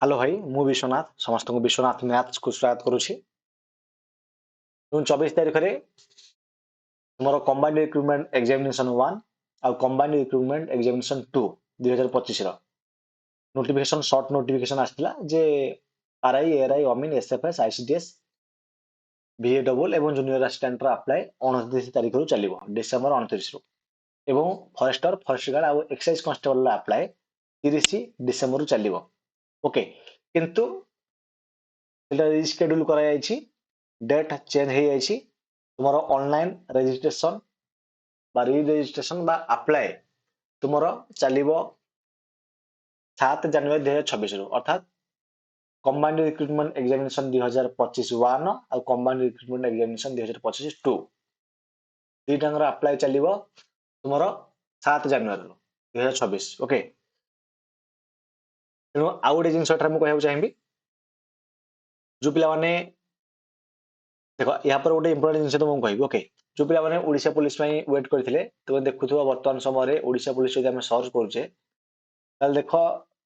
Hello भाई मु विश्वनाथ समस्त को विश्वनाथ मैथ्स को स्वागत करुछि। जून 24 तारिख रे तुमरो कंबाइंड रिक्रूटमेंट एग्जामिनेशन 1 और कंबाइंड रिक्रूटमेंट एग्जामिनेशन 2 2025 रो नोटिफिकेशन शॉर्ट नोटिफिकेशन आस्थिला जे आरआई एआरआई ओमिन एसएफएस आईसीडीएस बीए डबल एवं जूनियर असिस्टेंट रो अप्लाई 29 तारिख रु चलिबो डिसेंबर 29 रु एवं फॉरेस्टर फॉरेस्ट गार्ड और एक्साइज कांस्टेबल रो अप्लाई 30 डिसेंबर रु चलिबो। ओके किंतु सेटा रिस्केड्यूल करा जायछि डेट चेंज हो जाइछि तुमरो ऑनलाइन रजिस्ट्रेशन बा री रजिस्ट्रेशन बा अप्लाई तुमरो चलिबो 7 जनवरी 2026 रु अर्थात कंबाइंड रिक्रूटमेंट एग्जामिनेशन 2025 1 और कंबाइंड रिक्रूटमेंट एग्जामिनेशन 2025 2 दुईटांगर अप्लाई चलिबो तुमरो 7 जनवरी रु 2026। ओके तेणु आउ गोटे जिनस मु कहବାକୁ चाहिबी जो पिला माने देखो यहाँ पर गोटे इंपोर्टेंट जिनस तो मु कहबी। ओके जो पिला माने ओडिशा पुलिस पई वेट करथिले तुम देखुथुवा वर्तमान समय रे ओडिशा पुलिस जदि हम सर्च करूचे ताल देखो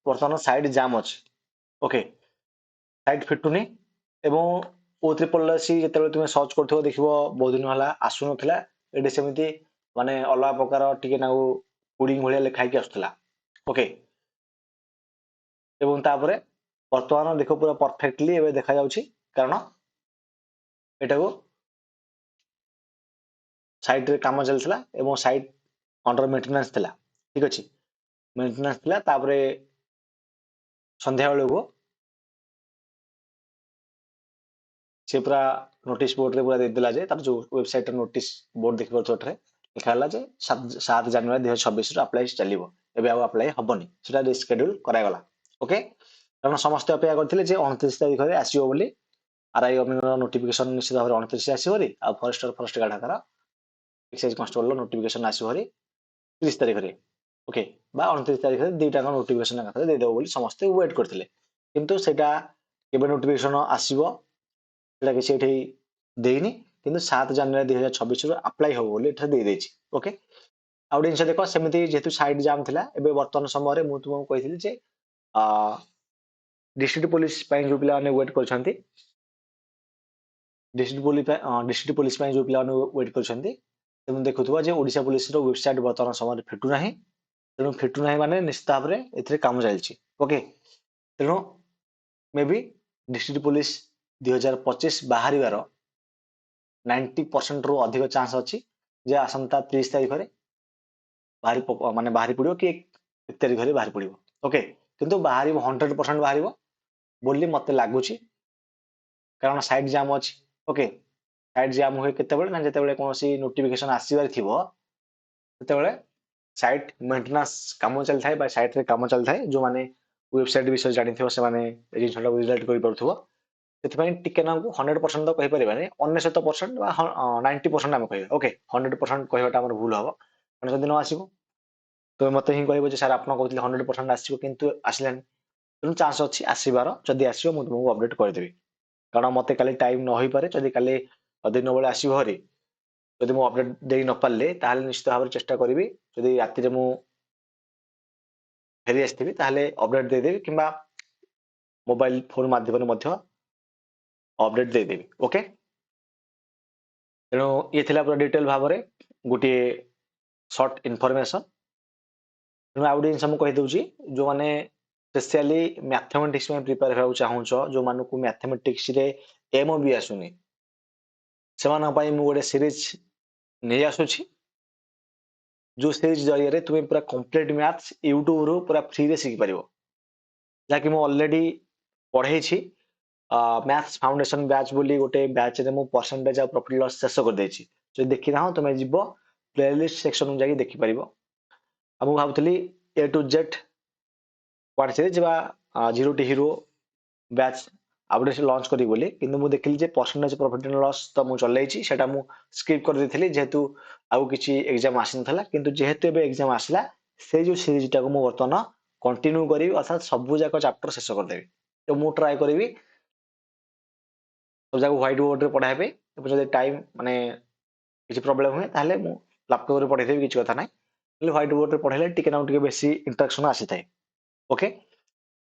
वर्तमान साइड जाम अछि। ओके साइड फिटुनी एवं ओ ट्रिपल सी जेतेबे तुमे सर्च करथुवा देखिबो बहुत दिन होला आसु नथिला एडी सेमिति माने अलग प्रकार टिके नाउ कोडिंग भलिया लिखाई के आस्तला। ओके एवं तापरे वर्तमान देखो पूरा परफेक्टली एबे देखा जाउछि कारण एटाको साइट रे काम चलथिला एवं साइट अंडर मेंटेनेंस थिला। ठीक अछि मेंटेनेंस थिला तापरे संध्या बेले को से पूरा नोटिस बोर्ड रे पूरा दे दिला जे तार जो वेबसाइट रे नोटिस बोर्ड देखि परथो एठरे लिखा हला जे 7 जनवरी 2026 रो अप्लाई चलिबो एबे आ अप्लाई हबनी सेटा रिस्केड्यूल करा गला। ओके कारण समस्त अपेक्षा करथिले जे 29 तारिख रे आसीबो बोली आरआई अमिनो नोटिफिकेशन निश्चित भाबरे 29 रे आसीबो रे आ फॉरेस्टर फॉरेस्ट गार्ड हकर एक्साइज कांस्टेबल नोटिफिकेशन आसीबो रे 30 तारिख रे। ओके बा 29 तारिख रे दुईटा नोटिफिकेशन एकाथरे दे देबो बोली समस्त वेट करथिले किंतु सेटा केबे नोटिफिकेशन आसीबो सेटा किसी एठी देइनी किंतु 7 जनवरी 2026 रो अप्लाई हो बोली एठा दे देछि। ओके आउ जिनस देखो सेमिति जेतु साइड जाम थिला एबे वर्तमान समय रे मु तुमको कहिथिली जे आ डिस्ट्रिक्ट पुलिस पई जो पिला माने वेट करछंती डिस्ट्रिक्ट पुलिस पई जो पिला माने वेट करछंती तुम देखुथुवा जे ओडिशा पुलिस रो वेबसाइट वर्तमान समय रे फिटु नाही तेणु फिटु नाही माने निश्चित भाबरे एथिरे काम चलछि। ओके तेणु मे बी डिस्ट्रिक्ट पुलिस 2025 बाहरिवार 90% रु अधिक चांस अछि जे आसंता 30 तारिख रे माने बाहरी पड़ियो कि 1 तारिख रे बाहरी पड़ियो। ओके किंतु बाहरी 100% बाहरिबो बोली मते लागुछि कारण साइड जाम अछि। ओके साइड जाम होय केतेबेले ना जेतेबेले कोनोसी नोटिफिकेशन आसीबार थिबो तेतेबेले साइट मेंटेनेंस काम चल थाए बा साइट रे काम चल थाए जो माने वेबसाइट विषय जानि थिबो से माने ए जिनसटा रिलेट करि परथुबो ସେଥିପାଇଁ ଟିକେ ନାକୁ 100% ତ କହିପାରିବାନି 99% ବା 90% ଆମେ କହିବା। ଓକେ 100% କହିବାଟା ଆମର ଭୁଲ ହବ କାରଣ ଯଦି ନ ଆସିବ ତ ମତେ ହିଁ କହିବ ଯେ ସାର୍ ଆପଣ କହୁଥିଲେ 100% ଆସିବ କିନ୍ତୁ ଆସିଲାନି ତେଣୁ ଚାନ୍ସ ଅଛି ଆସିବାର ଯଦି ଆସିବ ମୁଁ ତୁମକୁ ଅପଡେଟ୍ କରିଦେବି କାରଣ ମତେ କାଲି ଟାଇମ୍ ନ ହେଇପାରେ ଯଦି କାଲି ଦିନ ବେଳେ ଆସିବ ହରି ଯଦି ମୁଁ ଅପଡେଟ୍ ଦେଇ ନ ପାରିଲେ ତାହେଲେ ନିଶ୍ଚିତ ଭାବରେ ଚେଷ୍ଟା କରିବି ଯଦି ରାତିରେ ମୁଁ ଫେରି ଆସିଥିବି ତାହେଲେ ଅପଡେଟ୍ ଦେଇଦେବି କିମ୍ବା ମୋବାଇଲ ଫୋନ ମାଧ୍ୟମରେ ମଧ୍ୟ अपडेट देदेवी। ओके तेणु ये थिला पूरा डिटेल भाव में गोटे सर्ट इनफॉरमेशन तेणु आउ गोटे जिन कही दूसरी जो मैंने स्पेशली मैथमेटिक्स में प्रिपेयर होगा चाहूच जो मानक मैथमेटिक्स रे एम भी आसुनी से गोटे सीरीज नहीं आसुची जो सीरीज जरिए तुम्हें पूरा कंप्लीट मैथ्स यूट्यूब रू पूरा फ्री रे सीखी पार जहाँकि मुझे ऑलरेडी पढ़े मैथ्स फाउंडेशन बैच बोली गोटे बैच रे मु परसेंटेज आ प्रॉफिट लॉस शेष कर देछि जो देखि ना तुम जीवो प्लेलिस्ट सेक्शन जाके देखि परिबो आ मु भाबुतली ए टू जेड वन सीरीज बा जीरो टू हीरो बैच आउटे से लॉन्च करी बोली किंतु मु देखिली जे परसेंटेज प्रॉफिट एंड लॉस तो मु चलेछि सेटा मु स्किप कर देथिली जेहेतु आउ किछि एग्जाम आसिन थला किंतु जेहेतु एबे एग्जाम आसला से जो सीरीज टा को मु वर्तमान कंटिन्यू करी अर्थात सब जाक चैप्टर शेष कर देबी तो मु ट्राई करबी सब जाक व्हाइट बोर्ड रे पढ़ाई पे जब टाइम माने किसी प्रॉब्लम हुए ताहले मु लैपटॉप रे पढ़ाई देबी किछि कथा नै व्हाइट बोर्ड रे पढ़ाइले टिके नाउ टिके बेसी इंटरेक्शन आसी थाए। ओके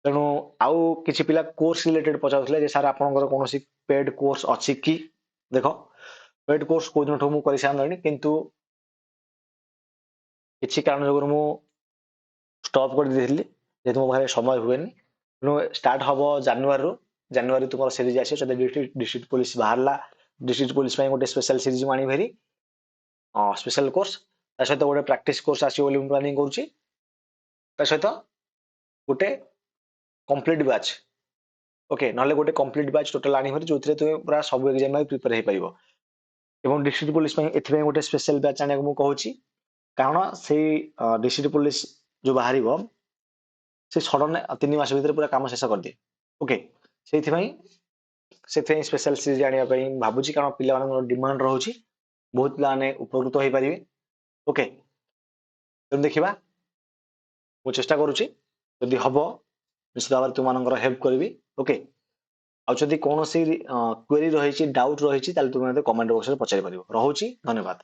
ତେଣୁ ଆଉ କିଛି ପିଲା କୋର୍ସ ରିଲେଟେଡ୍ ପଚାରୁଥିଲେ ଯେ ସାର୍ ଆପଣଙ୍କର କୌଣସି ପେଡ୍ କୋର୍ସ ଅଛି କି? ଦେଖ ପେଡ୍ କୋର୍ସ କୋଉ ଦିନଠୁ ମୁଁ କରିସାରିଲିଣି, କିନ୍ତୁ କିଛି କାରଣ ଯୋଗୁରୁ ମୁଁ ଷ୍ଟପ୍ କରିଦେଇଥିଲି ଯେହେତୁ ମୋ ପାଖରେ ସମୟ ହୁଏନି। ତେଣୁ ଷ୍ଟାର୍ଟ ହବ ଜାନୁଆରୀ ତୁମର ସିରିଜ ଆସିବ। ଯଦି ଡିଷ୍ଟ୍ରିକ୍ଟ ପୋଲିସ ବାହାରିଲା, ଡିଷ୍ଟ୍ରିକ୍ଟ ପୋଲିସ ପାଇଁ ଗୋଟେ ସ୍ପେଶାଲ ସିରିଜ ମୁଁ ଆଣିବି ଭାରି, ସ୍ପେଶାଲ କୋର୍ସ। ତା ସହିତ ଗୋଟେ ପ୍ରାକ୍ଟିସ କୋର୍ସ ଆସିବ ବୋଲି ମୁଁ ପ୍ଲାନିଂ କରୁଛି। ତା ସହିତ ଗୋଟେ କମ୍ପ୍ଲିଟ୍ ବ୍ୟାଚ୍, ଓକେ, ନହେଲେ ଗୋଟେ କମ୍ପ୍ଲିଟ୍ ବ୍ୟାଚ୍ ଟୋଟାଲ ଆଣିବି ଯୋଉଥିରେ ତୁମେ ପୁରା ସବୁ ଏକ୍ସାମ ପାଇଁ ପ୍ରିପେୟାର ହେଇପାରିବ। ଏବଂ ଡିଷ୍ଟ୍ରିକ୍ଟ ପୋଲିସ ପାଇଁ ଏଥିପାଇଁ ଗୋଟେ ସ୍ପେଶାଲ ବ୍ୟାଚ୍ ଆଣିବାକୁ ମୁଁ କହୁଛି, କାରଣ ସେଇ ଡିଷ୍ଟ୍ରିକ୍ଟ ପୋଲିସ ଯୋଉ ବାହାରିବ ସେ ସଡନ 3 ମାସ ଭିତରେ ପୁରା କାମ ଶେଷ କରିଦିଏ। ଓକେ, ସେଥିପାଇଁ ସ୍ପେଶାଲ ସିରିଜ ଆଣିବା ପାଇଁ ଭାବୁଛି, କାରଣ ପିଲାମାନଙ୍କର ଡିମାଣ୍ଡ ରହୁଛି, ବହୁତ ପିଲାମାନେ ଉପକୃତ ହେଇପାରିବେ। ଓକେ, ତେଣୁ ଦେଖିବା, ମୁଁ ଚେଷ୍ଟା କରୁଛି, ଯଦି ହବ ନିଶ୍ଚିତ ଭାବରେ ତୁମମାନଙ୍କର ହେଲ୍ପ କରିବି। ଓକେ, ଆଉ ଯଦି କୌଣସି କ୍ୱେରି ରହିଛି, ଡାଉଟ୍ ରହିଛି, ତାହେଲେ ତୁମେ ମୋତେ କମେଣ୍ଟ ବକ୍ସରେ ପଚାରି ପାରିବ। ରହୁଛି, ଧନ୍ୟବାଦ।